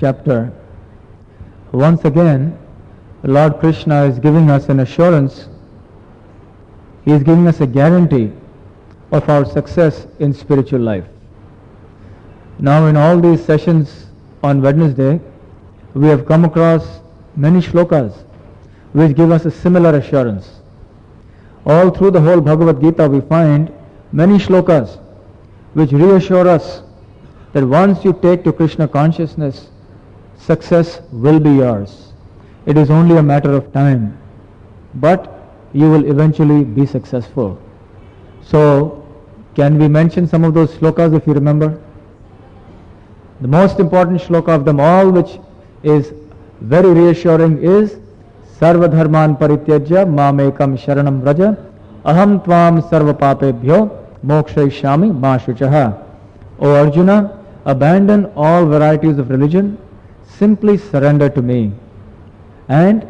chapter, once again, Lord Krishna is giving us an assurance. He is giving us a guarantee of our success in spiritual life. Now, in all these sessions on Wednesday, we have come across many shlokas which give us a similar assurance. All through the whole Bhagavad Gita we find many shlokas which reassure us that once you take to Krishna consciousness, success will be yours. It is only a matter of time, but you will eventually be successful. So, can we mention some of those shlokas if you remember? The most important shloka of them all, which is very reassuring, is Sarva dharman parityajya mamekam sharanam vraja aham tvam sarva papebhyo mokshayishami ma shuchaha. O Arjuna, abandon all varieties of religion, simply surrender to me, and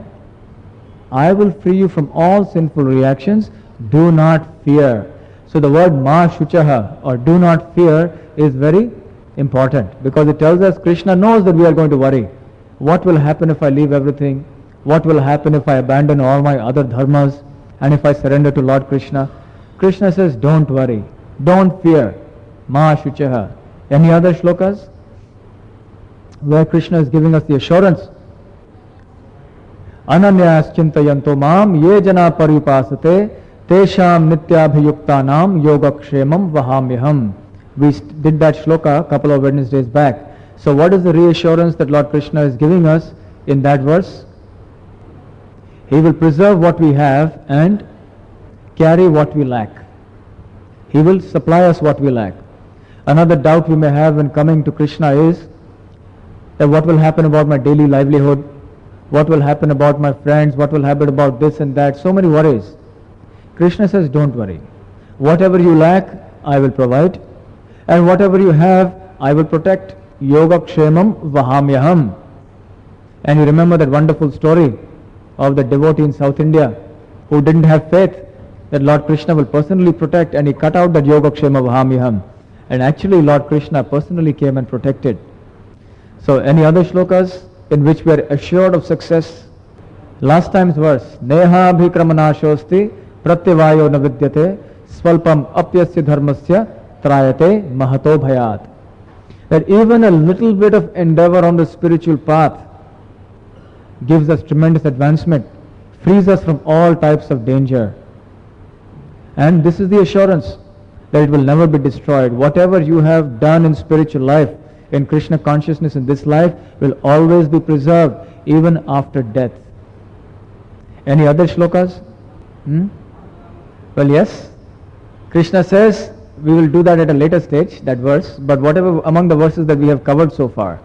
I will free you from all sinful reactions. Do not fear. So the word ma shuchaha, or do not fear, is very important, because it tells us Krishna knows that we are going to worry. What will happen if I leave everything? What will happen if I abandon all my other dharmas and if I surrender to Lord Krishna? Krishna says, don't worry, don't fear. Ma shuchaha. Any other shlokas where Krishna is giving us the assurance? Ananyas chintayanto mam ye jana paripasate tesham nityabhiyuktanam yogakshemam vahamyaham. We did that shloka a couple of Wednesdays back. So what is the reassurance that Lord Krishna is giving us in that verse? He will preserve what we have and carry what we lack. He will supply us what we lack. Another doubt we may have when coming to Krishna is that what will happen about my daily livelihood? What will happen about my friends? What will happen about this and that? So many worries. Krishna says, don't worry. Whatever you lack, I will provide. And whatever you have, I will protect. Yogakshemam vahamyaham. And you remember that wonderful story of the devotee in South India who didn't have faith that Lord Krishna will personally protect, and he cut out that Yogakshema vahamyaham. And actually Lord Krishna personally came and protected. So any other shlokas in which we are assured of success? Last time's verse, Neha bhikramanashosti pratyavayo navidyate swalpam apyasya dharmasya trayate mahato bhayat. That even a little bit of endeavor on the spiritual path gives us tremendous advancement, frees us from all types of danger. And this is the assurance that it will never be destroyed. Whatever you have done in spiritual life, in Krishna consciousness in this life, will always be preserved even after death. Any other shlokas? Well, yes. Krishna says we will do that at a later stage, that verse, but whatever among the verses that we have covered so far.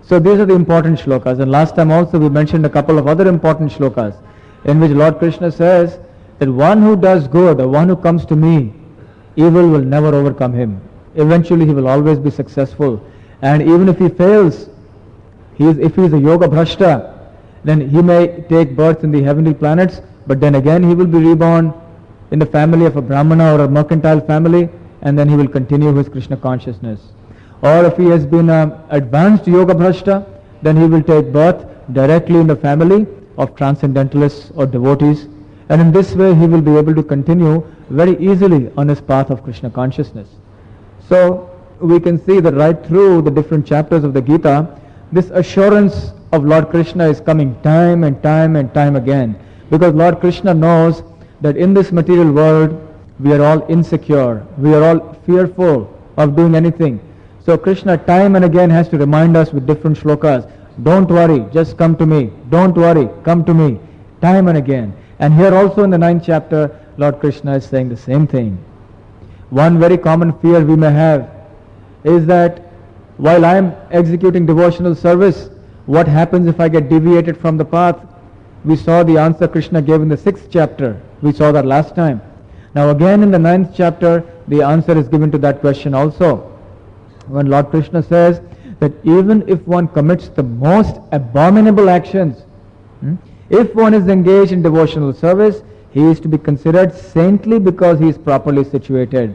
So these are the important shlokas, and last time also we mentioned a couple of other important shlokas in which Lord Krishna says that one who does good, or one who comes to me, evil will never overcome him. Eventually he will always be successful, and even if he fails, if he is a yoga bhrashta, then he may take birth in the heavenly planets, but then again he will be reborn in the family of a brahmana or a mercantile family, and then he will continue his Krishna consciousness. Or if he has been an advanced yoga bhrashta, then he will take birth directly in the family of transcendentalists or devotees, and in this way he will be able to continue very easily on his path of Krishna consciousness. So we can see that right through the different chapters of the Gita, this assurance of Lord Krishna is coming time and time and time again, because Lord Krishna knows that in this material world we are all insecure, we are all fearful of doing anything. So Krishna time and again has to remind us with different shlokas, don't worry, just come to me, don't worry, come to me, time and again. And here also in the 9th chapter, Lord Krishna is saying the same thing. One very common fear we may have is that while I am executing devotional service, what happens if I get deviated from the path? We saw the answer Krishna gave in the 6th chapter. We saw that last time. Now again in the 9th chapter, the answer is given to that question also. When Lord Krishna says that even if one commits the most abominable actions, if one is engaged in devotional service, he is to be considered saintly because he is properly situated.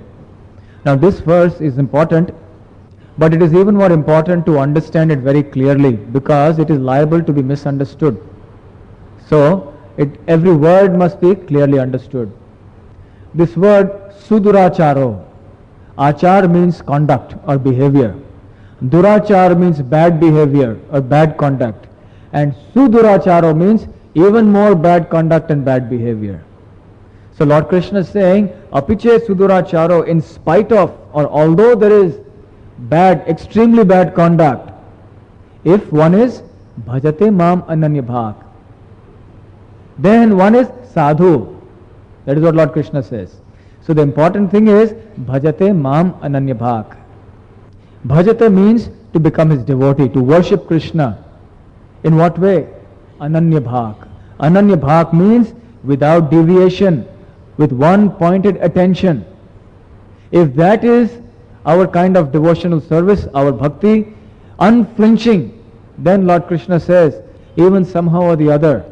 Now this verse is important. But it is even more important to understand it very clearly because it is liable to be misunderstood. So, every word must be clearly understood. This word suduracharo, achar means conduct or behavior. Durachar means bad behavior or bad conduct. And suduracharo means even more bad conduct and bad behavior. So Lord Krishna is saying, apiche suduracharo, in spite of or although there is bad, extremely bad conduct, if one is bhajate mam ananya bhak, then one is sadhu. That is what Lord Krishna says. So the important thing is bhajate mam ananya bhak. Bhajate means to become his devotee, to worship Krishna. In what way? Ananya bhak. Ananya bhak means without deviation, with one pointed attention. If that is our kind of devotional service, our bhakti, unflinching, then Lord Krishna says, even somehow or the other,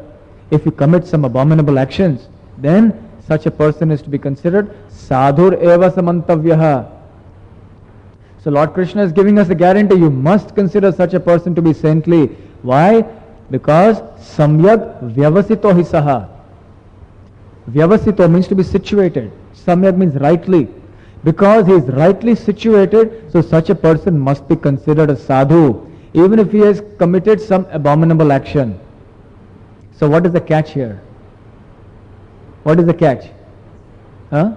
if you commit some abominable actions, then such a person is to be considered sadhur eva samantavyaha. So Lord Krishna is giving us a guarantee, you must consider such a person to be saintly. Why? Because samyak vyavasito hisaha. Vyavasito means to be situated. Samyak means rightly. Because he is rightly situated, so such a person must be considered a sadhu, even if he has committed some abominable action. So what is the catch here? What is the catch? Huh?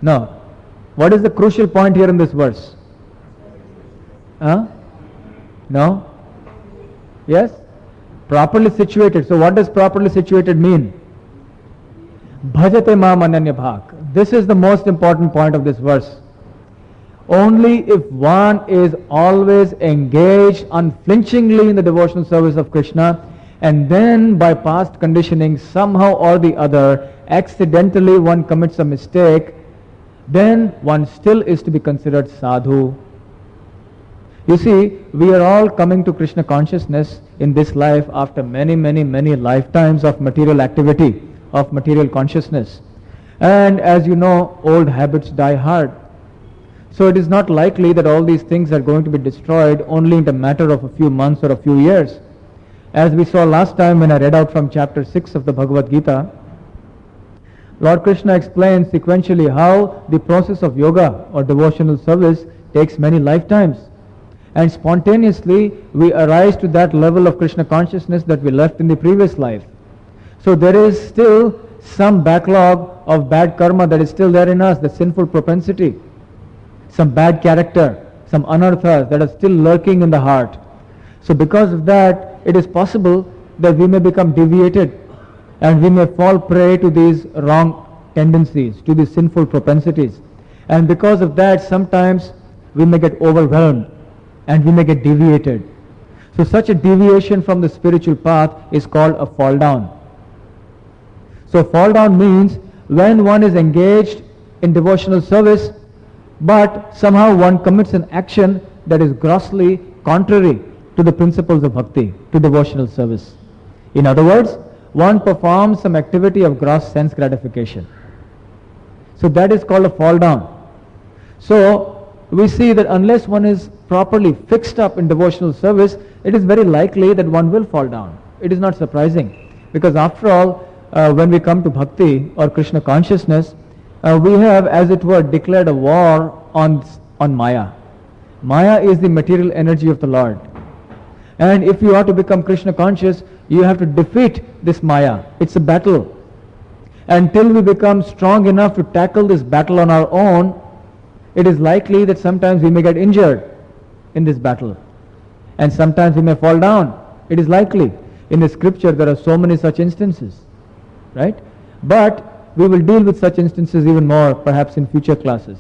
No. What is the crucial point here in this verse? Huh? No? Yes? Properly situated. So what does properly situated mean? Bhajate mam ananya bhak. This is the most important point of this verse. Only if one is always engaged unflinchingly in the devotional service of Krishna, and then by past conditioning somehow or the other accidentally one commits a mistake, then one still is to be considered sadhu. You see, we are all coming to Krishna consciousness in this life after many lifetimes of material activity, of material consciousness. And as you know, old habits die hard. So it is not likely that all these things are going to be destroyed only in a matter of a few months or a few years. As we saw last time when I read out from chapter 6 of the Bhagavad Gita, Lord Krishna explains sequentially how the process of yoga or devotional service takes many lifetimes. And spontaneously we arise to that level of Krishna consciousness that we left in the previous life. So there is still some backlog of bad karma that is still there in us, the sinful propensity, some bad character, some anarthas that are still lurking in the heart. So because of that, it is possible that we may become deviated and we may fall prey to these wrong tendencies, to these sinful propensities. And because of that, sometimes we may get overwhelmed and we may get deviated. So such a deviation from the spiritual path is called a fall down. So fall down means when one is engaged in devotional service, but somehow one commits an action that is grossly contrary to the principles of bhakti, to devotional service. In other words, one performs some activity of gross sense gratification. So that is called a fall down. So we see that unless one is properly fixed up in devotional service, it is very likely that one will fall down. It is not surprising, because after all, when we come to bhakti or Krishna consciousness, we have, as it were, declared a war on Maya. Maya is the material energy of the Lord. And if you are to become Krishna conscious, you have to defeat this Maya. It's a battle. Until we become strong enough to tackle this battle on our own, it is likely that sometimes we may get injured in this battle. And sometimes we may fall down. It is likely. In the scripture there are so many such instances. Right? But we will deal with such instances even more perhaps in future classes.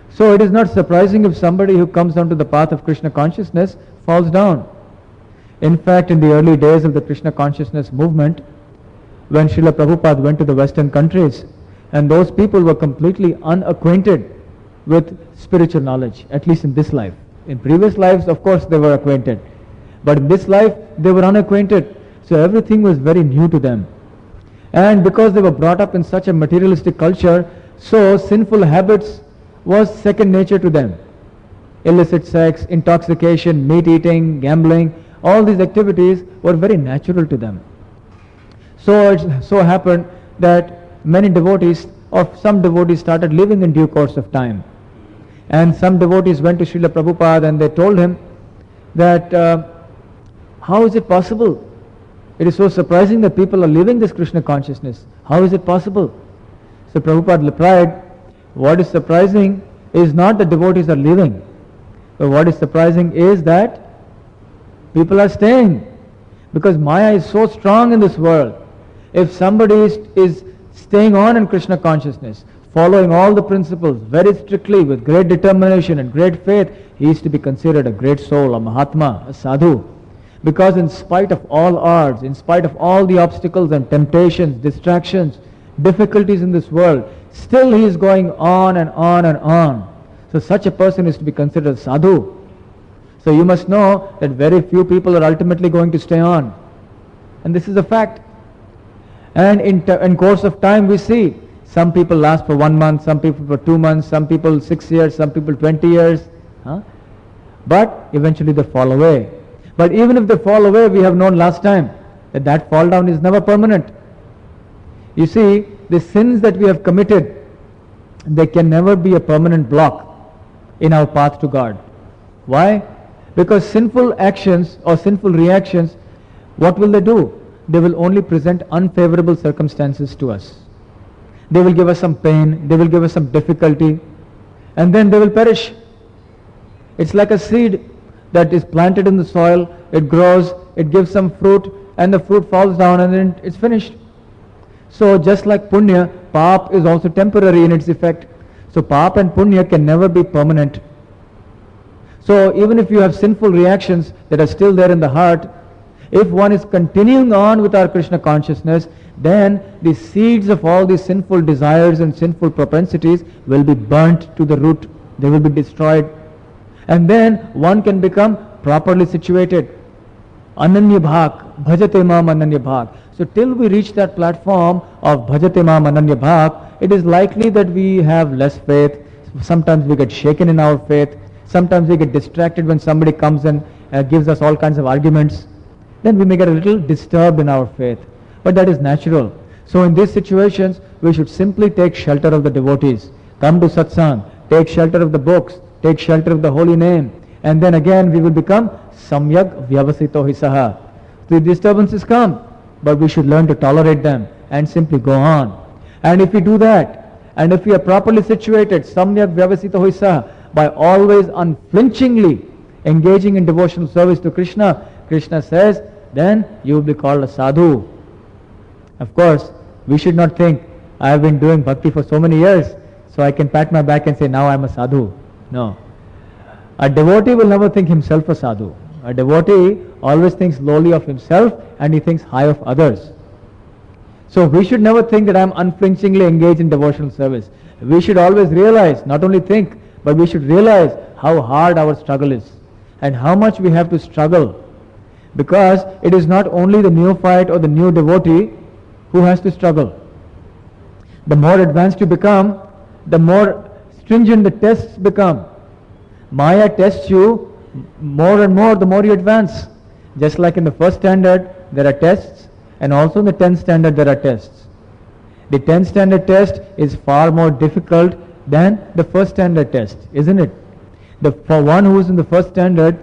So it is not surprising if somebody who comes onto the path of Krishna consciousness falls down. In fact, in the early days of the Krishna consciousness movement, when Srila Prabhupada went to the Western countries, and those people were completely unacquainted with spiritual knowledge, at least in this life. In previous lives, of course, they were acquainted. But in this life, they were unacquainted. So everything was very new to them. And because they were brought up in such a materialistic culture, so sinful habits was second nature to them. illicit sex, intoxication, meat eating, gambling, all these activities were very natural to them. So it so happened that many devotees, or some devotees, started living in due course of time. And some devotees went to Srila Prabhupada and they told him that how is it possible? It is so surprising that people are living this Krishna consciousness. How is it possible? So Prabhupada replied, what is surprising is not that devotees are living, but what is surprising is that people are staying. Because Maya is so strong in this world. If somebody is staying on in Krishna consciousness, following all the principles very strictly with great determination and great faith, he is to be considered a great soul, a Mahatma, a sadhu. Because in spite of all odds, in spite of all the obstacles and temptations, distractions, difficulties in this world, still he is going on and on and on. So such a person is to be considered a sadhu. So you must know that very few people are ultimately going to stay on. And this is a fact. And in course of time we see, some people last for 1 month, some people for 2 months, some people 6 years, some people 20 years. But eventually they fall away. But even if they fall away, we have known last time that fall down is never permanent. You see, the sins that we have committed, they can never be a permanent block in our path to God. Why? Because sinful actions or sinful reactions, what will they do? They will only present unfavorable circumstances to us. They will give us some pain, they will give us some difficulty, and then they will perish. It's like a seed that is planted in the soil, it grows, it gives some fruit, and the fruit falls down and then it's finished. So just like punya, pap is also temporary in its effect. So pap and punya can never be permanent. So even if you have sinful reactions that are still there in the heart, if one is continuing on with our Krishna consciousness, then the seeds of all these sinful desires and sinful propensities will be burnt to the root. They will be destroyed. And then one can become properly situated. Ananya bhak, bhajate mam ananya bhak. So till we reach that platform of bhajate mam ananya bhak, it is likely that we have less faith. Sometimes we get shaken in our faith. Sometimes we get distracted when somebody comes and gives us all kinds of arguments. Then we may get a little disturbed in our faith. But that is natural. So in these situations, we should simply take shelter of the devotees. Come to satsang, take shelter of the books, take shelter of the holy name, and then again we will become samyak vyavasito hisaha. The disturbances come, but we should learn to tolerate them and simply go on. And if we do that, and if we are properly situated, samyak vyavasito hisaha, by always unflinchingly engaging in devotional service to Krishna, Krishna says, then you will be called a sadhu. Of course, we should not think, I have been doing bhakti for so many years, so I can pat my back and say, now I am a sadhu. No. A devotee will never think himself a sadhu. A devotee always thinks lowly of himself and he thinks high of others. So we should never think that I am unflinchingly engaged in devotional service. We should always realize, not only think, but we should realize how hard our struggle is and how much we have to struggle. Because it is not only the neophyte or the new devotee who has to struggle. The more advanced you become, the more stringent the tests become. Maya tests you more and more the more you advance. Just like in the first standard there are tests, and also in the 10th standard there are tests. The 10th standard test is far more difficult than the first standard test, isn't it? For one who is in the first standard,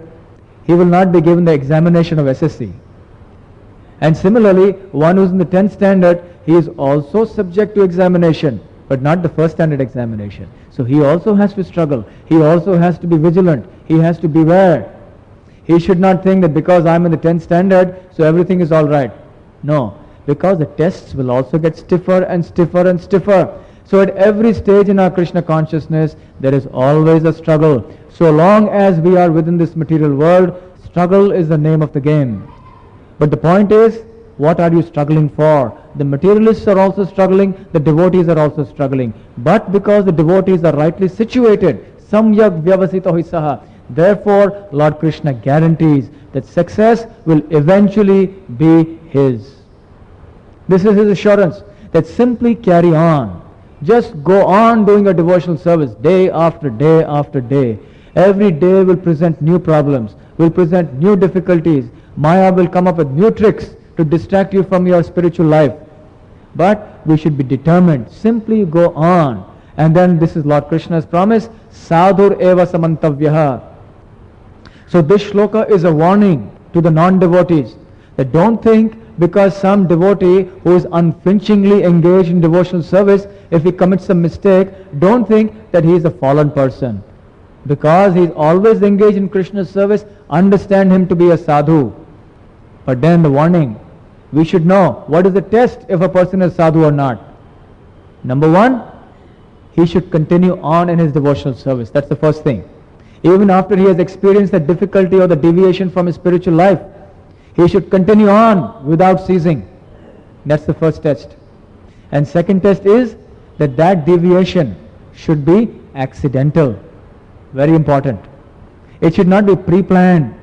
he will not be given the examination of SSC. And similarly, one who is in the 10th standard, he is also subject to examination, but not the first standard examination. So he also has to struggle. He also has to be vigilant. He has to beware. He should not think that because I am in the 10th standard, so everything is all right. No, because the tests will also get stiffer and stiffer and stiffer. So at every stage in our Krishna consciousness, there is always a struggle. So long as we are within this material world, struggle is the name of the game. But the point is, what are you struggling for? The materialists are also struggling, the devotees are also struggling. But because the devotees are rightly situated, samyak vyavasito hisaha, therefore Lord Krishna guarantees that success will eventually be his. This is his assurance, that simply carry on. Just go on doing a devotional service day after day after day. Every day will present new problems, will present new difficulties. Maya will come up with new tricks to distract you from your spiritual life. But we should be determined. Simply go on. And then this is Lord Krishna's promise, sadhur eva samantavyaha. So this shloka is a warning to the non-devotees that don't think because some devotee who is unflinchingly engaged in devotional service, if he commits a mistake, don't think that he is a fallen person. Because he is always engaged in Krishna's service, understand him to be a sadhu. But then the warning, we should know what is the test if a person is sadhu or not. Number one, he should continue on in his devotional service. That's the first thing. Even after he has experienced the difficulty or the deviation from his spiritual life, he should continue on without ceasing. That's the first test. And second test is that deviation should be accidental. Very important. It should not be pre-planned,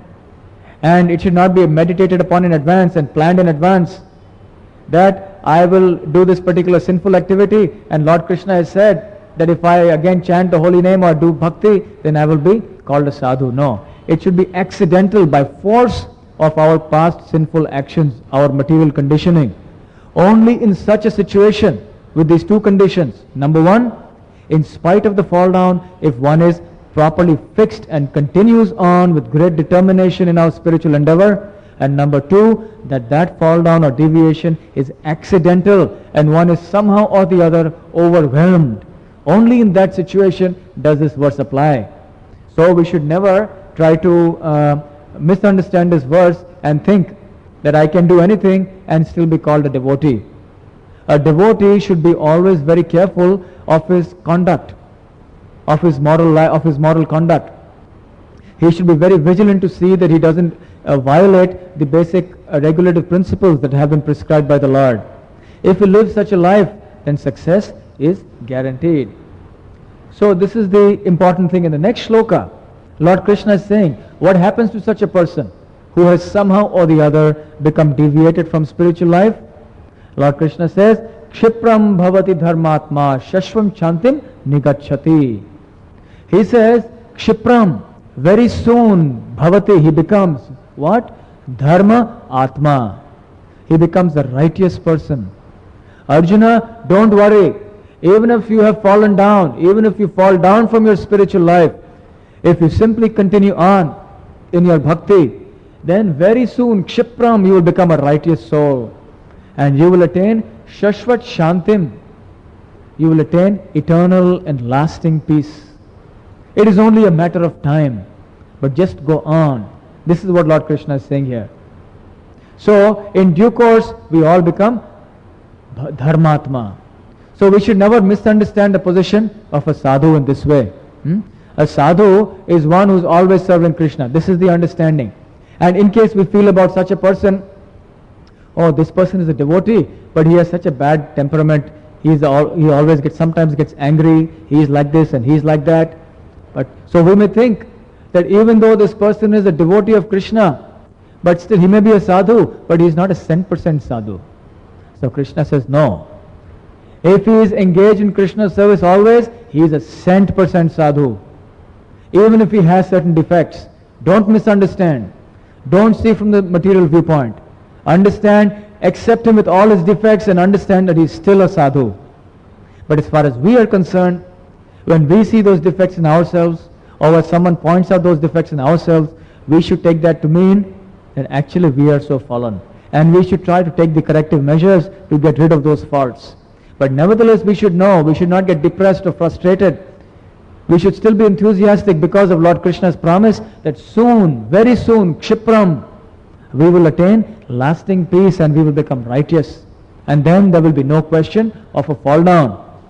and it should not be meditated upon in advance and planned in advance that I will do this particular sinful activity, and Lord Krishna has said that if I again chant the holy name or do bhakti, then I will be called a sadhu. No. It should be accidental by force of our past sinful actions, our material conditioning. Only in such a situation with these two conditions. Number one, in spite of the fall down, if one is properly fixed and continues on with great determination in our spiritual endeavor. And number two, that fall down or deviation is accidental and one is somehow or the other overwhelmed. Only in that situation does this verse apply. So we should never try to misunderstand this verse and think that I can do anything and still be called a devotee. A devotee should be always very careful of his conduct, of his moral conduct. He should be very vigilant to see that he doesn't violate the basic regulative principles that have been prescribed by the Lord. If he lives such a life, then success is guaranteed. So this is the important thing. In the next shloka, Lord Krishna is saying, what happens to such a person who has somehow or the other become deviated from spiritual life? Lord Krishna says, Kshipram bhavati dharmatma shashvam chantim nigachati. He says, Kshipram, very soon, bhavati, he becomes what? Dharma atma. He becomes a righteous person. Arjuna, don't worry. Even if you have fallen down, even if you fall down from your spiritual life, if you simply continue on in your bhakti, then very soon, Kshipram, you will become a righteous soul. And you will attain Shashvat Shantim. You will attain eternal and lasting peace. It is only a matter of time. But just go on. This is what Lord Krishna is saying here. So, in due course, we all become Dharmatma. So we should never misunderstand the position of a sadhu in this way. A sadhu is one who is always serving Krishna. This is the understanding. And in case we feel about such a person, oh, this person is a devotee, but he has such a bad temperament. He always sometimes gets angry. He is like this and he is like that. But so we may think that even though this person is a devotee of Krishna, but still he may be a sadhu, but he is not a 100% sadhu. So Krishna says no. If he is engaged in Krishna's service always, he is a 100% sadhu. Even if he has certain defects, don't misunderstand. Don't see from the material viewpoint. Understand, accept him with all his defects and understand that he is still a sadhu. But as far as we are concerned, when we see those defects in ourselves, or when someone points out those defects in ourselves, we should take that to mean that actually we are so fallen. And we should try to take the corrective measures to get rid of those faults. But nevertheless, we should know, we should not get depressed or frustrated. We should still be enthusiastic because of Lord Krishna's promise that soon, very soon, Kshipram, we will attain lasting peace and we will become righteous. And then there will be no question of a fall down.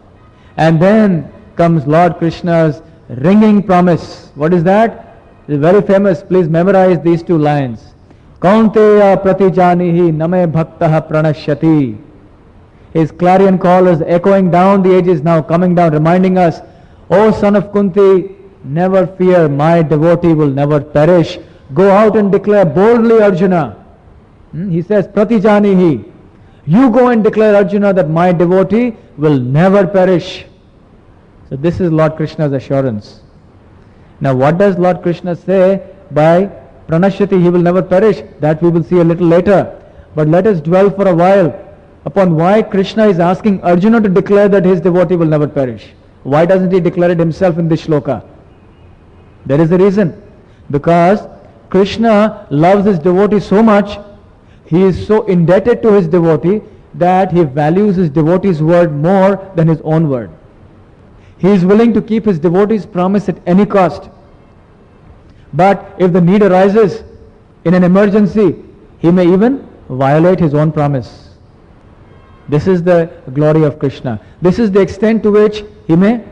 And then comes Lord Krishna's ringing promise. What is that? It is very famous. Please memorize these two lines. Kaunteya pratijanihi name bhaktaha pranashyati. His clarion call is echoing down the ages now, coming down, reminding us, O son of Kunti, never fear, my devotee will never perish. Go out and declare boldly, Arjuna. He says, Pratijanihi. You go and declare, Arjuna, that my devotee will never perish. So this is Lord Krishna's assurance. Now what does Lord Krishna say by Pranashyati, he will never perish? That we will see a little later. But let us dwell for a while upon why Krishna is asking Arjuna to declare that his devotee will never perish. Why doesn't he declare it himself in this shloka? There is a reason. Because Krishna loves his devotee so much, he is so indebted to his devotee that he values his devotee's word more than his own word. He is willing to keep his devotee's promise at any cost. But if the need arises in an emergency, he may even violate his own promise. This is the glory of Krishna. This is the extent to which he may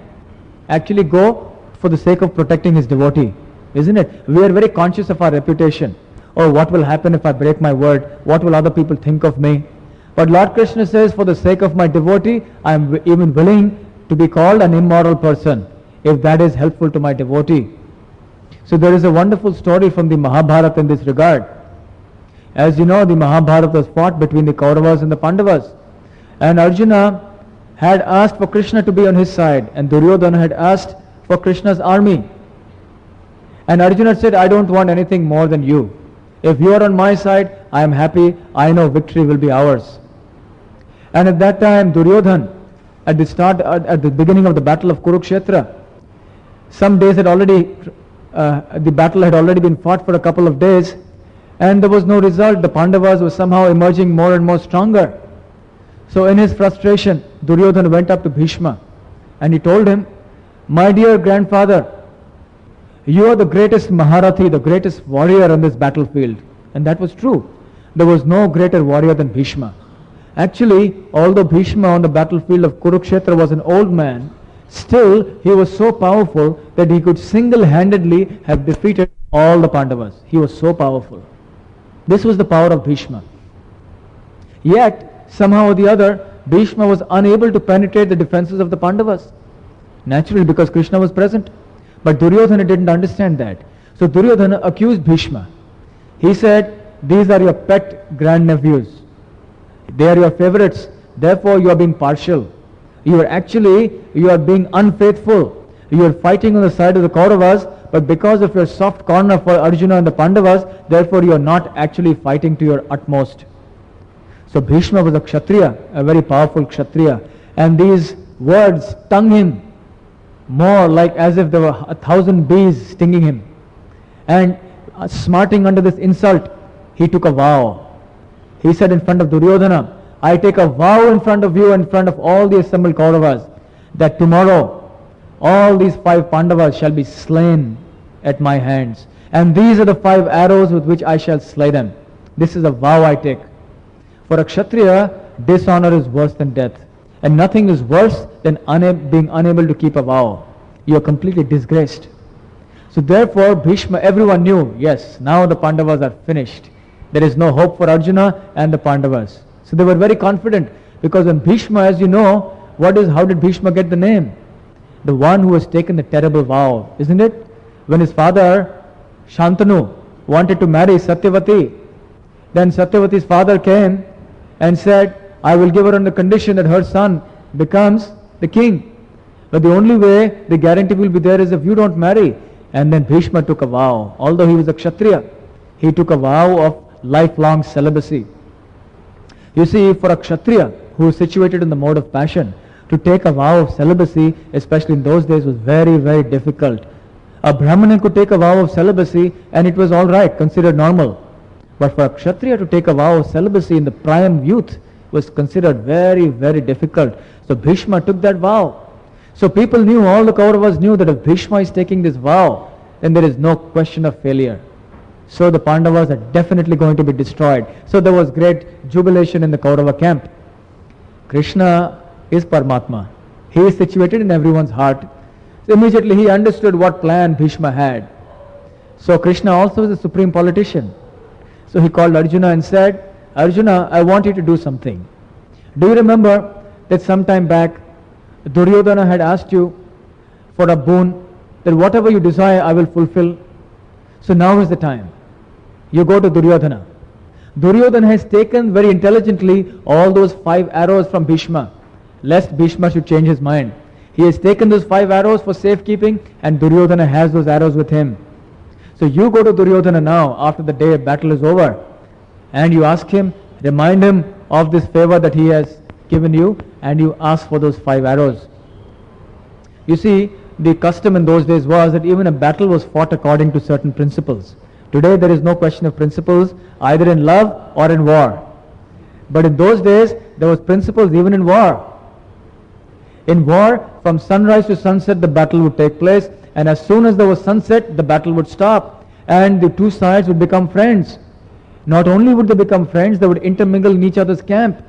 actually go for the sake of protecting his devotee. Isn't it? We are very conscious of our reputation. Oh, what will happen if I break my word? What will other people think of me? But Lord Krishna says, for the sake of my devotee, I am even willing to be called an immoral person, if that is helpful to my devotee. So there is a wonderful story from the Mahabharata in this regard. As you know, the Mahabharata was fought between the Kauravas and the Pandavas. And Arjuna had asked for Krishna to be on his side, and Duryodhana had asked for Krishna's army. And Arjuna said, I don't want anything more than you. If you are on my side, I am happy. I know victory will be ours. And at that time, Duryodhana, at the beginning of the battle of Kurukshetra, some days had already, the battle had already been fought for a couple of days, and there was no result. The Pandavas were somehow emerging more and more stronger. So in his frustration, Duryodhana went up to Bhishma and he told him, my dear grandfather, you are the greatest Maharathi, the greatest warrior on this battlefield. And that was true. There was no greater warrior than Bhishma. Actually, although Bhishma on the battlefield of Kurukshetra was an old man, still he was so powerful that he could single-handedly have defeated all the Pandavas. He was so powerful. This was the power of Bhishma. Yet, somehow or the other, Bhishma was unable to penetrate the defenses of the Pandavas. Naturally, because Krishna was present. But Duryodhana didn't understand that. So Duryodhana accused Bhishma. He said, these are your pet grandnephews. They are your favorites. Therefore, you are being partial. You are being unfaithful. You are fighting on the side of the Kauravas, but because of your soft corner for Arjuna and the Pandavas, therefore you are not actually fighting to your utmost. So Bhishma was a Kshatriya, a very powerful Kshatriya. And these words stung him more like as if there were 1,000 bees stinging him. And smarting under this insult, he took a vow. He said in front of Duryodhana, I take a vow in front of you and in front of all the assembled Kauravas that tomorrow all these 5 Pandavas shall be slain at my hands. And these are the 5 arrows with which I shall slay them. This is a vow I take. For a Kshatriya, dishonor is worse than death. And nothing is worse than being unable to keep a vow. You are completely disgraced. So therefore, Bhishma, everyone knew, yes, now the Pandavas are finished. There is no hope for Arjuna and the Pandavas. So they were very confident, because when Bhishma, as you know, how did Bhishma get the name? The one who has taken the terrible vow, isn't it? When his father, Shantanu, wanted to marry Satyavati, then Satyavati's father came and said, I will give her on the condition that her son becomes the king. But the only way the guarantee will be there is if you don't marry. And then Bhishma took a vow. Although he was a Kshatriya, he took a vow of lifelong celibacy. You see, for a Kshatriya who is situated in the mode of passion, to take a vow of celibacy, especially in those days, was very, very difficult. A Brahmana could take a vow of celibacy and it was all right, considered normal. But for a Kshatriya to take a vow of celibacy in the prime youth was considered very, very difficult. So Bhishma took that vow. So people knew, all the Kauravas knew that if Bhishma is taking this vow, then there is no question of failure. So the Pandavas are definitely going to be destroyed. So there was great jubilation in the Kaurava camp. Krishna is Paramatma. He is situated in everyone's heart. So immediately he understood what plan Bhishma had. So Krishna also is a supreme politician. So he called Arjuna and said, Arjuna, I want you to do something. Do you remember that some time back, Duryodhana had asked you for a boon, that whatever you desire I will fulfill. So now is the time. You go to Duryodhana. Duryodhana has taken very intelligently all those 5 arrows from Bhishma, lest Bhishma should change his mind. He has taken those 5 arrows for safekeeping, and Duryodhana has those arrows with him. So you go to Duryodhana now, after the day of battle is over, and you ask him, remind him of this favor that he has given you, and you ask for those 5 arrows. You see, the custom in those days was that even a battle was fought according to certain principles. Today there is no question of principles, either in love or in war. But in those days, there was principles even in war. In war, from sunrise to sunset, the battle would take place, and as soon as there was sunset, the battle would stop, and the two sides would become friends. Not only would they become friends, they would intermingle in each other's camp.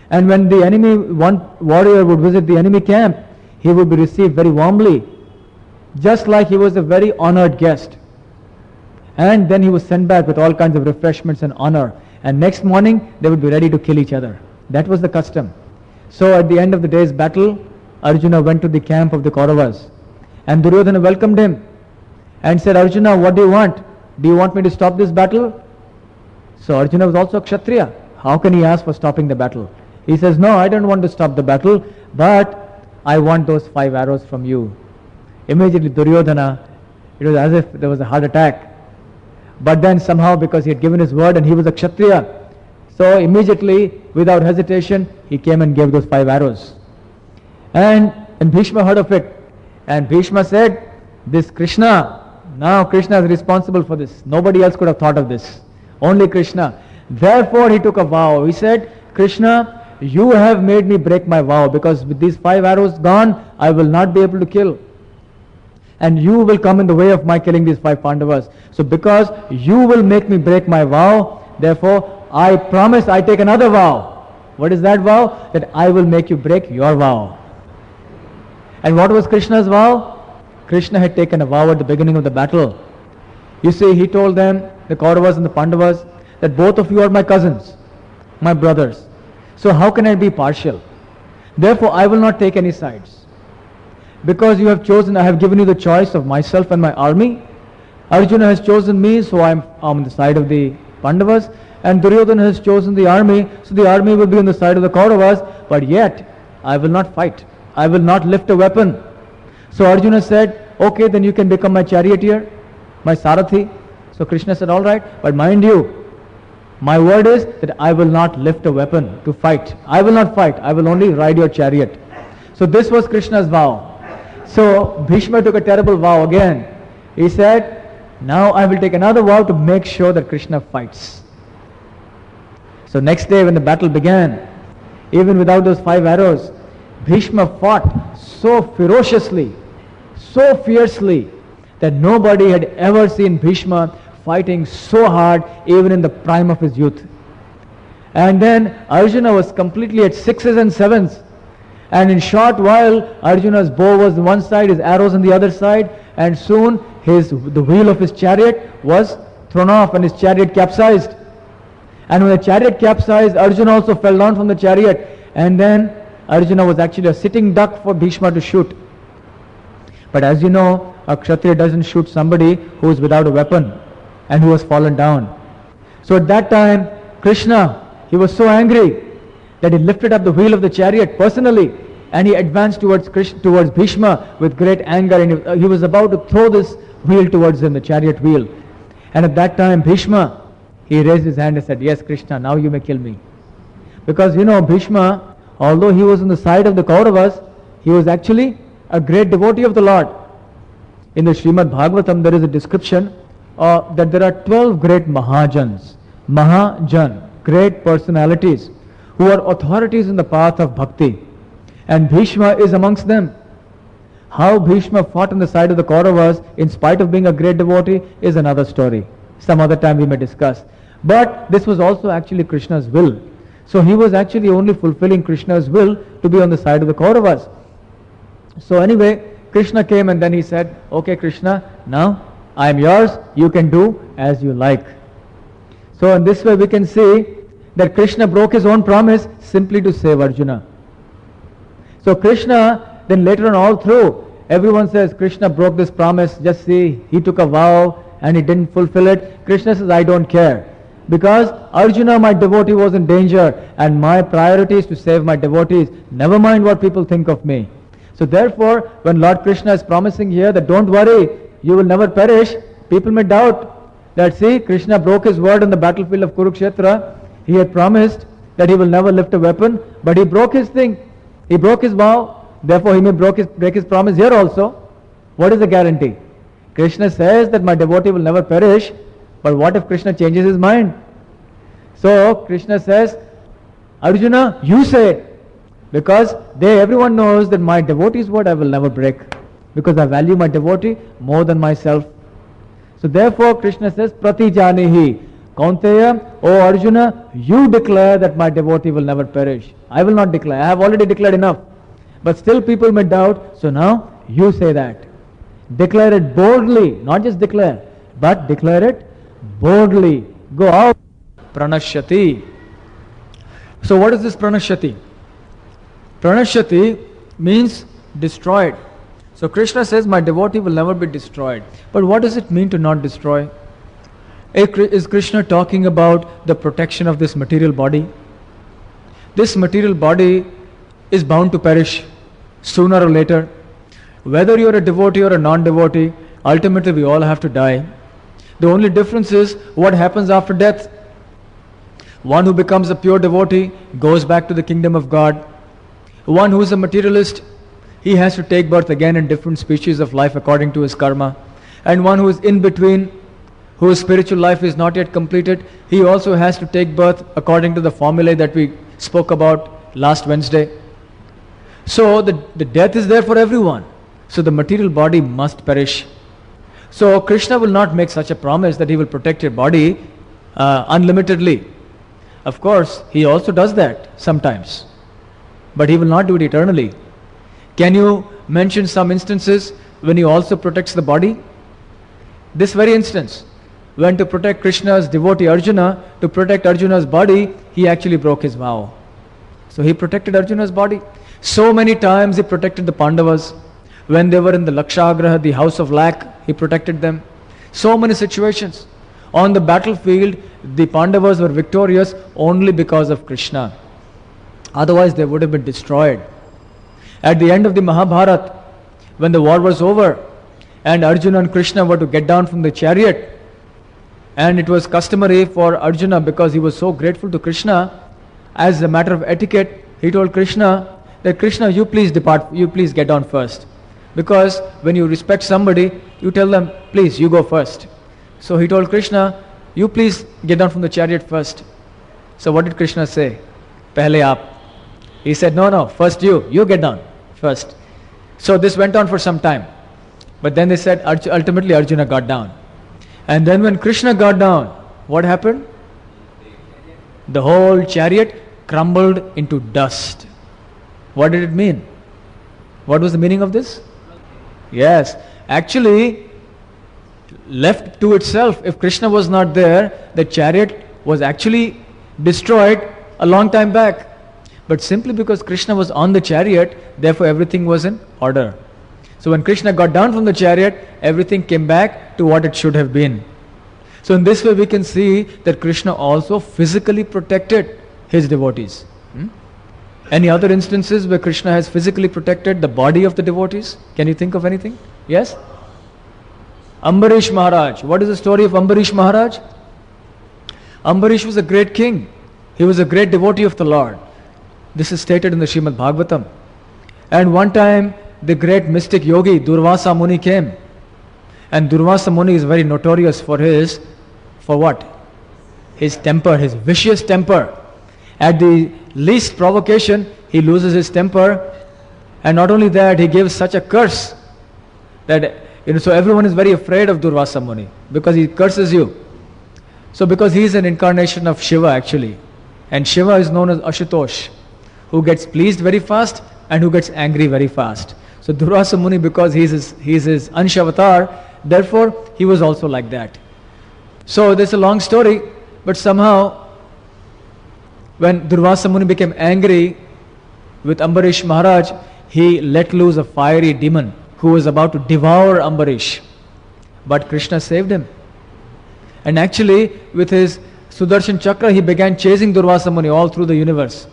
And when the enemy, one warrior would visit the enemy camp, he would be received very warmly, just like he was a very honored guest. And then he was sent back with all kinds of refreshments and honor. And next morning, they would be ready to kill each other. That was the custom. So at the end of the day's battle, Arjuna went to the camp of the Kauravas. And Duryodhana welcomed him and said, Arjuna, what do you want? Do you want me to stop this battle? So Arjuna was also a Kshatriya. How can he ask for stopping the battle? He says, no, I don't want to stop the battle, but I want those 5 arrows from you. Immediately Duryodhana, it was as if there was a heart attack. But then somehow, because he had given his word and he was a Kshatriya, so immediately, without hesitation, he came and gave those 5 arrows. And Bhishma heard of it. And Bhishma said, this Krishna, now Krishna is responsible for this. Nobody else could have thought of this. Only Krishna. Therefore he took a vow. He said, Krishna, you have made me break my vow, because with these 5 arrows gone, I will not be able to kill. And you will come in the way of my killing these 5 Pandavas. So because you will make me break my vow, therefore I promise I take another vow. What is that vow? That I will make you break your vow. And what was Krishna's vow? Krishna had taken a vow at the beginning of the battle. You see, he told them, the Kauravas and the Pandavas, that both of you are my cousins, my brothers. So how can I be partial? Therefore I will not take any sides. Because you have chosen, I have given you the choice of myself and my army. Arjuna has chosen me, so I am on the side of the Pandavas. And Duryodhana has chosen the army, so the army will be on the side of the Kauravas. But yet, I will not fight. I will not lift a weapon. So Arjuna said, okay, then you can become my charioteer, my Sarathi. So Krishna said, all right, but mind you, my word is that I will not lift a weapon to fight. I will not fight. I will only ride your chariot. So this was Krishna's vow. So Bhishma took a terrible vow again. He said, now I will take another vow to make sure that Krishna fights. So next day when the battle began, even without those 5 arrows, Bhishma fought so ferociously, so fiercely, that nobody had ever seen Bhishma fighting so hard even in the prime of his youth. And then Arjuna was completely at 6s and 7s. And in short while, Arjuna's bow was on one side, his arrows on the other side, and soon the wheel of his chariot was thrown off and his chariot capsized. And when the chariot capsized, Arjuna also fell down from the chariot. And then Arjuna was actually a sitting duck for Bhishma to shoot. But as you know, a Kshatriya doesn't shoot somebody who is without a weapon and who has fallen down. So at that time, Krishna, he was so angry that he lifted up the wheel of the chariot personally, and he advanced towards Bhishma with great anger, and he was about to throw this wheel towards him, the chariot wheel. And at that time, Bhishma, he raised his hand and said, yes, Krishna, now you may kill me. Because you know, Bhishma, although he was on the side of the Kauravas, he was actually a great devotee of the Lord. In the Srimad Bhagavatam, there is a description that there are 12 great Mahajans, Mahajan, great personalities, who are authorities in the path of bhakti. And Bhishma is amongst them. How Bhishma fought on the side of the Kauravas in spite of being a great devotee is another story. Some other time we may discuss. But this was also actually Krishna's will. So he was actually only fulfilling Krishna's will to be on the side of the Kauravas. So anyway, Krishna came and then he said, okay Krishna, now I am yours, you can do as you like. So in this way we can see that Krishna broke his own promise simply to save Arjuna. So Krishna, then later on all through, everyone says Krishna broke this promise, just see, he took a vow and he didn't fulfill it. Krishna says, I don't care. Because Arjuna, my devotee, was in danger and my priority is to save my devotees. Never mind what people think of me. So therefore, when Lord Krishna is promising here that don't worry, you will never perish, people may doubt that, see, Krishna broke his word on the battlefield of Kurukshetra. He had promised that he will never lift a weapon, but he broke his thing. He broke his vow. Therefore, he may break his promise here also. What is the guarantee? Krishna says that my devotee will never perish, but what if Krishna changes his mind? So Krishna says, Arjuna, you say it, because everyone knows that my devotee's word I will never break, because I value my devotee more than myself. So therefore Krishna says, Prati Janihi, Kaunteya, O Arjuna, you declare that my devotee will never perish. I will not declare. I have already declared enough. But still people may doubt, so now you say that. Declare it boldly, not just declare, but declare it boldly. Go out. Pranashyati. So what is this pranashyati? Pranashyati means destroyed. So Krishna says, my devotee will never be destroyed. But what does it mean to not destroy? Is Krishna talking about the protection of this material body? This material body is bound to perish sooner or later. Whether you are a devotee or a non-devotee, ultimately we all have to die. The only difference is what happens after death. One who becomes a pure devotee goes back to the kingdom of God. One who is a materialist, he has to take birth again in different species of life according to his karma. And one who is in between, whose spiritual life is not yet completed, he also has to take birth according to the formulae that we spoke about last Wednesday. So the death is there for everyone. So the material body must perish. So Krishna will not make such a promise that he will protect your body unlimitedly. Of course, he also does that sometimes. But he will not do it eternally. Can you mention some instances when he also protects the body? This very instance, when to protect Krishna's devotee Arjuna, to protect Arjuna's body, he actually broke his vow. So he protected Arjuna's body. So many times he protected the Pandavas. When they were in the Lakshagraha, the house of lack, he protected them. So many situations. On the battlefield, the Pandavas were victorious only because of Krishna. Otherwise they would have been destroyed. At the end of the Mahabharata, when the war was over, and Arjuna and Krishna were to get down from the chariot, and it was customary for Arjuna, because he was so grateful to Krishna, as a matter of etiquette, he told Krishna that, Krishna, you please depart, you please get down first. Because when you respect somebody, you tell them, please, you go first. So he told Krishna, you please get down from the chariot first. So what did Krishna say? Pehle aap. He said, no, first you get down first. So this went on for some time. But then they said, ultimately Arjuna got down. And then when Krishna got down, what happened? The whole chariot crumbled into dust. What did it mean? What was the meaning of this? Yes, actually, left to itself, if Krishna was not there, the chariot was actually destroyed a long time back. But simply because Krishna was on the chariot, therefore everything was in order. So when Krishna got down from the chariot, everything came back to what it should have been. So in this way we can see that Krishna also physically protected his devotees. Any other instances where Krishna has physically protected the body of the devotees? Can you think of anything? Yes? Ambarish Maharaj. What is the story of Ambarish Maharaj? Ambarish was a great king. He was a great devotee of the Lord. This is stated in the Srimad Bhagavatam. And one time the great mystic yogi Durvasa Muni came. And Durvasa Muni is very notorious for what? His temper, his vicious temper. At the least provocation, he loses his temper, and not only that, he gives such a curse that so everyone is very afraid of Durvasa Muni because he curses you. So because he is an incarnation of Shiva actually, and Shiva is known as Ashutosh, who gets pleased very fast and who gets angry very fast. So Durvasa Muni, because he is his Ansha avatar, therefore he was also like that. So this is a long story, but somehow when Durvasa Muni became angry with Ambarish Maharaj, he let loose a fiery demon who was about to devour Ambarish. But Krishna saved him. And actually, with his Sudarshan Chakra, he began chasing Durvasa Muni all through the universe.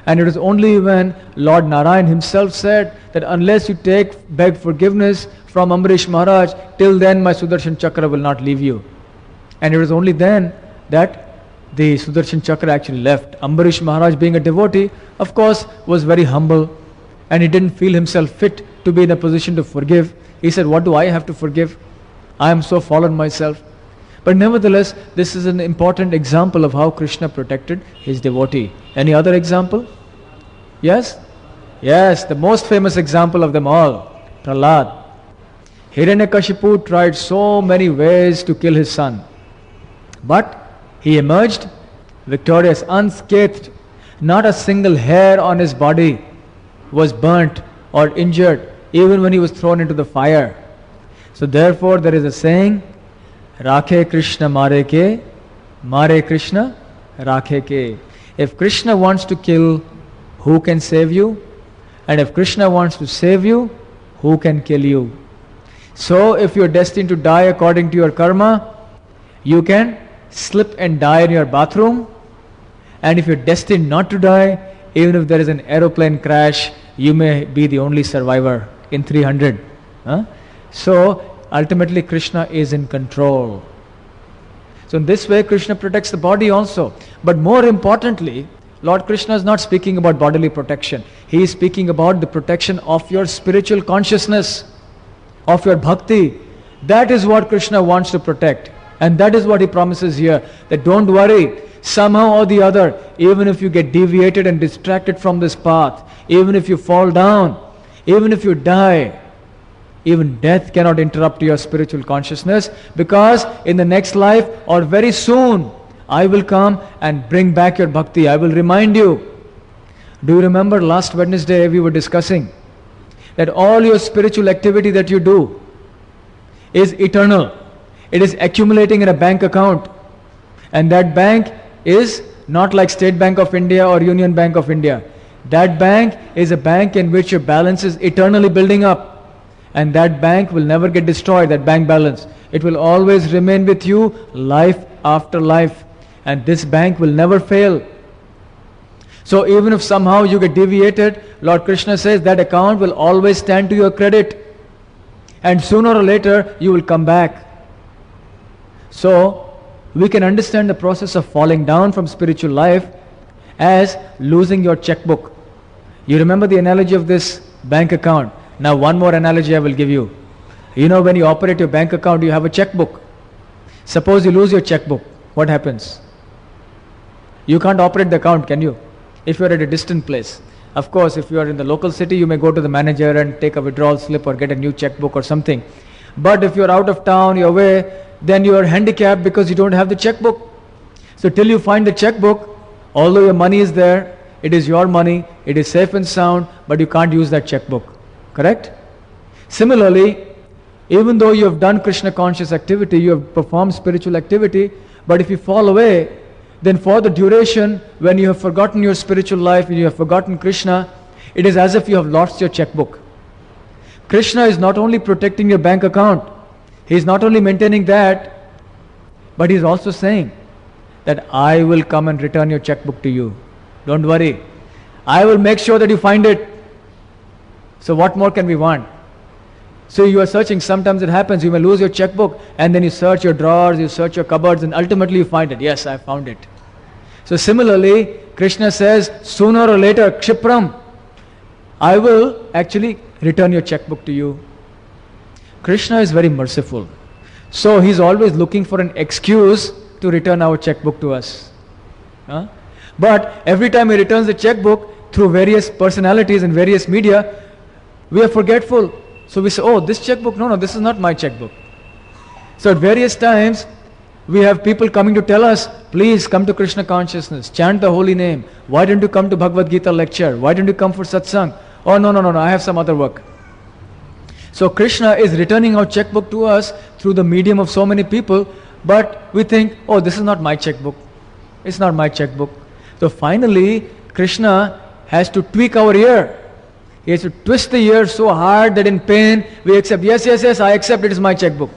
And it is only when Lord Narayan himself said that unless you beg forgiveness from Ambarish Maharaj, till then my Sudarshan Chakra will not leave you. And it was only then that the Sudarshan Chakra actually left. Ambarish Maharaj, being a devotee, of course, was very humble, and he didn't feel himself fit to be in a position to forgive. He said, what do I have to forgive? I am so fallen myself. But nevertheless, this is an important example of how Krishna protected his devotee. Any other example? Yes? Yes, the most famous example of them all, Prahlad. Hiranyakashipu tried so many ways to kill his son. But he emerged victorious, unscathed. Not a single hair on his body was burnt or injured, even when he was thrown into the fire. So therefore there is a saying, Rakhe Krishna Mare Krishna Rakhe Ke. If Krishna wants to kill, who can save you? And if Krishna wants to save you, who can kill you? So if you are destined to die according to your karma, you can slip and die in your bathroom. And if you are destined not to die, even if there is an aeroplane crash, you may be the only survivor in 300. So ultimately Krishna is in control. So in this way Krishna protects the body also. But more importantly, Lord Krishna is not speaking about bodily protection. He is speaking about the protection of your spiritual consciousness, of your bhakti. That is what Krishna wants to protect. And that is what he promises here, that don't worry, somehow or the other, even if you get deviated and distracted from this path, even if you fall down, even if you die, even death cannot interrupt your spiritual consciousness, because in the next life or very soon, I will come and bring back your bhakti. I will remind you. Do you remember last Wednesday we were discussing that all your spiritual activity that you do is eternal. It is accumulating in a bank account. And that bank is not like State Bank of India or Union Bank of India. That bank is a bank in which your balance is eternally building up. And that bank will never get destroyed, that bank balance. It will always remain with you life after life. And this bank will never fail. So even if somehow you get deviated, Lord Krishna says that account will always stand to your credit. And sooner or later you will come back. So we can understand the process of falling down from spiritual life as losing your checkbook. You remember the analogy of this bank account. Now one more analogy I will give you. You know, when you operate your bank account, you have a checkbook. Suppose you lose your checkbook, what happens? You can't operate the account, can you? If you are at a distant place. Of course, if you are in the local city, you may go to the manager and take a withdrawal slip or get a new checkbook or something. But if you are out of town, you are away, then you are handicapped because you don't have the checkbook. So till you find the checkbook, although your money is there, it is your money, it is safe and sound, but you can't use that checkbook. Correct? Similarly, even though you have done Krishna conscious activity, you have performed spiritual activity, but if you fall away, then for the duration when you have forgotten your spiritual life and you have forgotten Krishna, it is as if you have lost your checkbook. Krishna is not only protecting your bank account, he is not only maintaining that, but he is also saying that I will come and return your checkbook to you. Don't worry. I will make sure that you find it. So what more can we want? So you are searching, sometimes it happens, you may lose your checkbook and then you search your drawers, you search your cupboards and ultimately you find it. Yes, I found it. So similarly, Krishna says, sooner or later, Kshipram, I will actually return your checkbook to you. Krishna is very merciful. So he's always looking for an excuse to return our checkbook to us. But every time he returns the checkbook through various personalities and various media, we are forgetful. So we say, oh, this checkbook, no, this is not my checkbook. So at various times, we have people coming to tell us, please come to Krishna consciousness, chant the holy name. Why don't you come to Bhagavad Gita lecture? Why don't you come for satsang? Oh, no, I have some other work. So Krishna is returning our checkbook to us through the medium of so many people, but we think, oh, this is not my checkbook. It's not my checkbook. So finally, Krishna has to tweak our ear. He has to twist the ear so hard that in pain we accept, yes, I accept, it is my checkbook.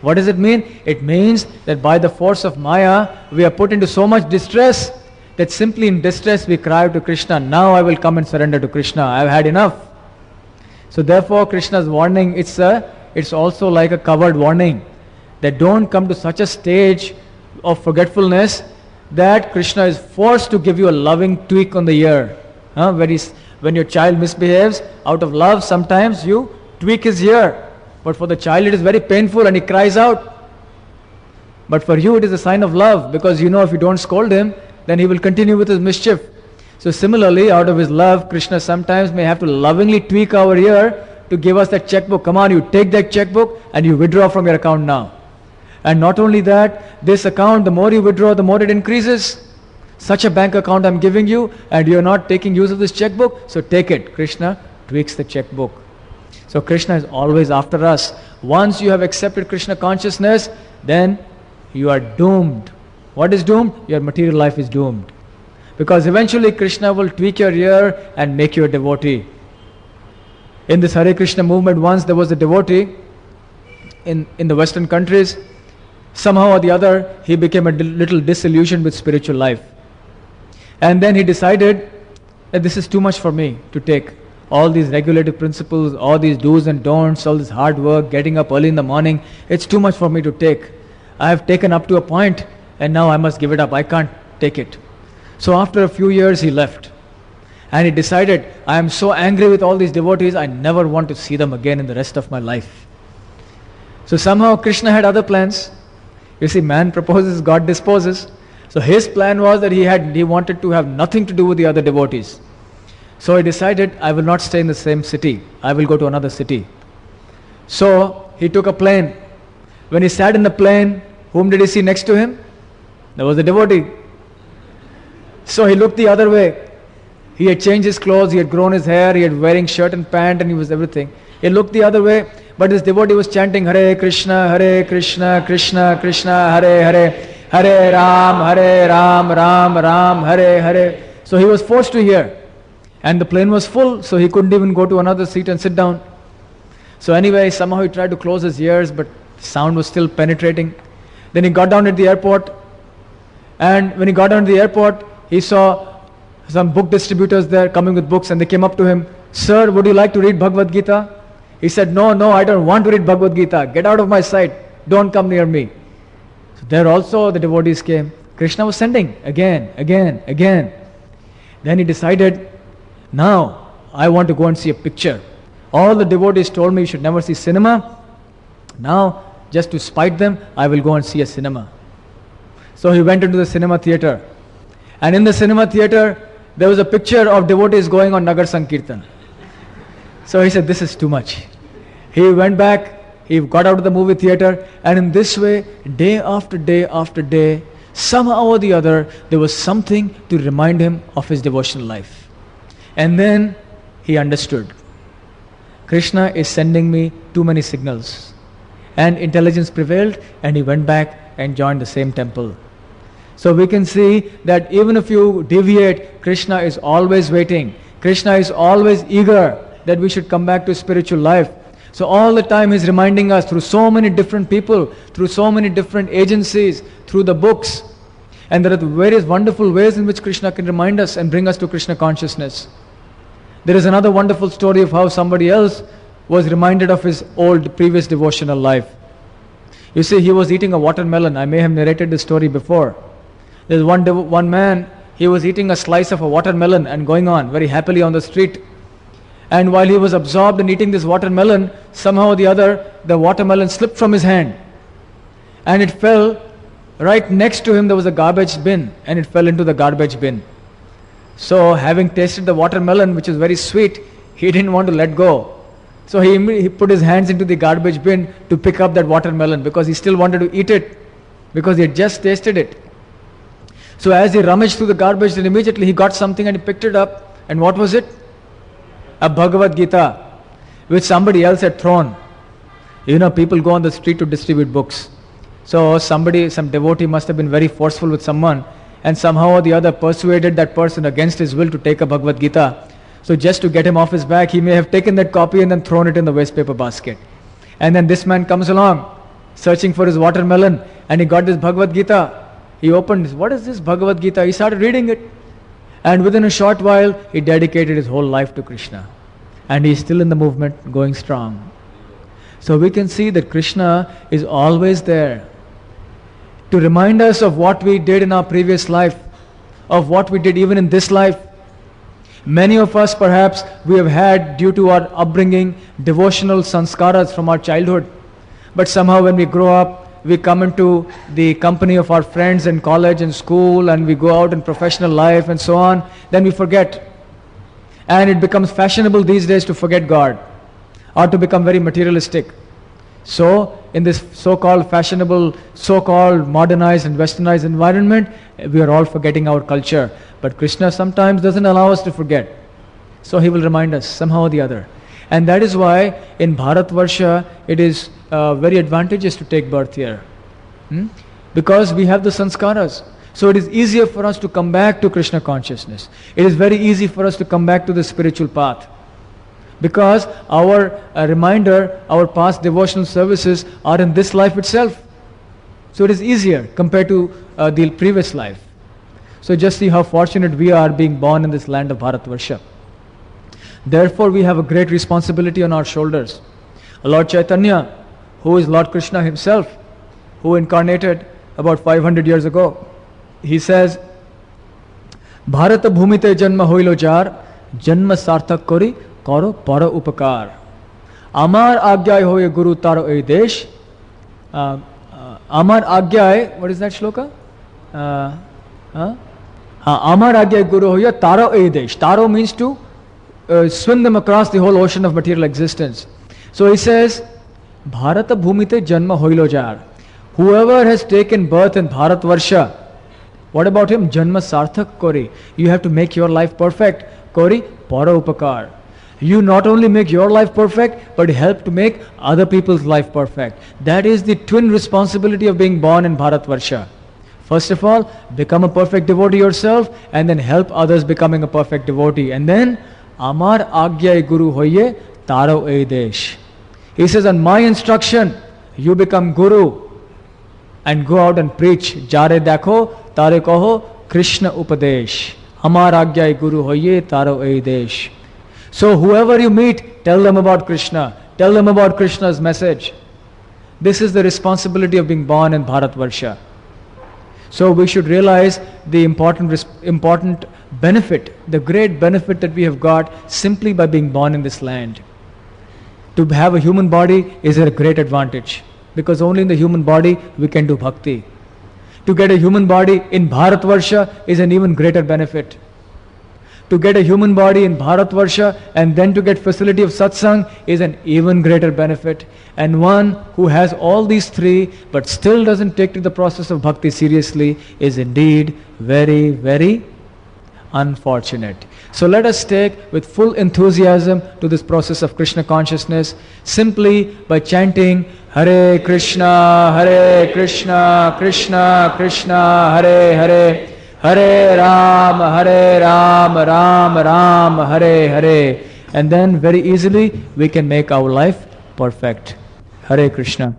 What does it mean? It means that by the force of Maya, we are put into so much distress that simply in distress we cry out to Krishna, now I will come and surrender to Krishna, I have had enough. So therefore Krishna's warning, it's also like a covered warning, that don't come to such a stage of forgetfulness that Krishna is forced to give you a loving tweak on the ear. When your child misbehaves, out of love sometimes you tweak his ear, but for the child it is very painful and he cries out. But for you it is a sign of love, because you know if you don't scold him, then he will continue with his mischief. So similarly, out of his love, Krishna sometimes may have to lovingly tweak our ear to give us that checkbook. Come on, you take that checkbook and you withdraw from your account now. And not only that, this account, the more you withdraw, the more it increases. Such a bank account I'm giving you, and you're not taking use of this checkbook, so take it. Krishna tweaks the checkbook. So Krishna is always after us. Once you have accepted Krishna consciousness, then you are doomed. What is doomed? Your material life is doomed. Because eventually Krishna will tweak your ear and make you a devotee. In this Hare Krishna movement, once there was a devotee in the Western countries. Somehow or the other, he became a little disillusioned with spiritual life. And then he decided that this is too much for me to take. All these regulative principles, all these do's and don'ts, all this hard work, getting up early in the morning, it's too much for me to take. I have taken up to a point and now I must give it up. I can't take it. So after a few years he left. And he decided, I am so angry with all these devotees, I never want to see them again in the rest of my life. So somehow Krishna had other plans. You see, man proposes, God disposes. So his plan was that he wanted to have nothing to do with the other devotees. So he decided, I will not stay in the same city. I will go to another city. So he took a plane. When he sat in the plane, whom did he see next to him? There was a devotee. So he looked the other way. He had changed his clothes, he had grown his hair, he had wearing shirt and pant, and he was everything. He looked the other way, but this devotee was chanting Hare Krishna, Krishna Krishna, Hare Hare, Hare Ram, Ram Ram, Hare Hare. So he was forced to hear. And the plane was full, so he couldn't even go to another seat and sit down. So anyway, somehow he tried to close his ears, but sound was still penetrating. Then he got down at the airport, and when he got down to the airport, he saw some book distributors there coming with books, and they came up to him. Sir, would you like to read Bhagavad Gita? He said, no, I don't want to read Bhagavad Gita. Get out of my sight. Don't come near me. So there also the devotees came. Krishna was sending again. Then he decided, now I want to go and see a picture. All the devotees told me you should never see cinema. Now, just to spite them, I will go and see a cinema. So he went into the cinema theater. And in the cinema theater, there was a picture of devotees going on Nagar Sankirtan. So he said, this is too much. He went back, he got out of the movie theater, and in this way, day after day after day, somehow or the other, there was something to remind him of his devotional life. And then he understood. Krishna is sending me too many signals. And intelligence prevailed, and he went back and joined the same temple. So we can see that even if you deviate, Krishna is always waiting. Krishna is always eager that we should come back to spiritual life. So all the time he's reminding us through so many different people, through so many different agencies, through the books. And there are various wonderful ways in which Krishna can remind us and bring us to Krishna consciousness. There is another wonderful story of how somebody else was reminded of his old previous devotional life. You see, he was eating a watermelon. I may have narrated this story before. There's one man, he was eating a slice of a watermelon and going on very happily on the street. And while he was absorbed in eating this watermelon, somehow or the other, the watermelon slipped from his hand. And it fell right next to him. There was a garbage bin, and it fell into the garbage bin. So having tasted the watermelon, which is very sweet, he didn't want to let go. So he put his hands into the garbage bin to pick up that watermelon because he still wanted to eat it, because he had just tasted it. So as he rummaged through the garbage, then immediately he got something and he picked it up. And what was it? A Bhagavad Gita, which somebody else had thrown. You know, people go on the street to distribute books. So some devotee must have been very forceful with someone, and somehow or the other persuaded that person against his will to take a Bhagavad Gita. So just to get him off his back, he may have taken that copy and then thrown it in the waste paper basket. And then this man comes along, searching for his watermelon, and he got this Bhagavad Gita. He opened, what is this Bhagavad Gita? He started reading it. And within a short while, he dedicated his whole life to Krishna. And he is still in the movement, going strong. So we can see that Krishna is always there to remind us of what we did in our previous life, of what we did even in this life. Many of us perhaps we have had, due to our upbringing, devotional sanskaras from our childhood. But somehow when we grow up, we come into the company of our friends in college and school, and we go out in professional life and so on, then we forget. And it becomes fashionable these days to forget God, or to become very materialistic. So, in this so-called fashionable, so-called modernized and westernized environment, we are all forgetting our culture. But Krishna sometimes doesn't allow us to forget. So he will remind us somehow or the other. And that is why in Bharatvarsha it is very advantageous to take birth here. Because we have the sanskaras. So it is easier for us to come back to Krishna consciousness. It is very easy for us to come back to the spiritual path. Because our reminder, our past devotional services are in this life itself. So it is easier compared to the previous life. So just see how fortunate we are being born in this land of Bharatvarsha. Therefore we have a great responsibility on our shoulders. Lord Chaitanya, who is Lord Krishna himself, who incarnated about 500 years ago, he says, Bharata bhumite janma hoilo jar, janma sarthak kori karo para upakar. Amar agyay hoye guru taro ei desh. Amar agyay, what is that shloka? Amar agyay guru hoye taro ei desh. Taro means to swim them across the whole ocean of material existence. So he says, Bharata bhumite janma hoilo jar. Whoever has taken birth in Bharatvarsha, what about him? Janma sarthak kori. You have to make your life perfect. Kori para upakar. You not only make your life perfect, but help to make other people's life perfect. That is the twin responsibility of being born in Bharatvarsha. First of all, become a perfect devotee yourself, and then help others becoming a perfect devotee. And then, Amar Agyai Guru Hoye Taro Ei Desh. He says, on my instruction, you become Guru and go out and preach. Jare Dakho, Tare Koho, Krishna Upadesh. Amar Agyai Guru Hoye Taro Ei Desh. So whoever you meet, tell them about Krishna. Tell them about Krishna's message. This is the responsibility of being born in Bharatvarsha. So we should realize the important benefit, the great benefit that we have got simply by being born in this land. To have a human body is a great advantage, because only in the human body we can do bhakti. To get a human body in Bharatvarsha is an even greater benefit. To get a human body in Bharatvarsha and then to get facility of satsang is an even greater benefit. And one who has all these three but still doesn't take to the process of bhakti seriously is indeed very, very unfortunate. So let us take with full enthusiasm to this process of Krishna consciousness simply by chanting Hare Krishna, Krishna Krishna, Hare Hare, Hare Ram, Ram Ram, Hare Hare. And then very easily we can make our life perfect. Hare Krishna.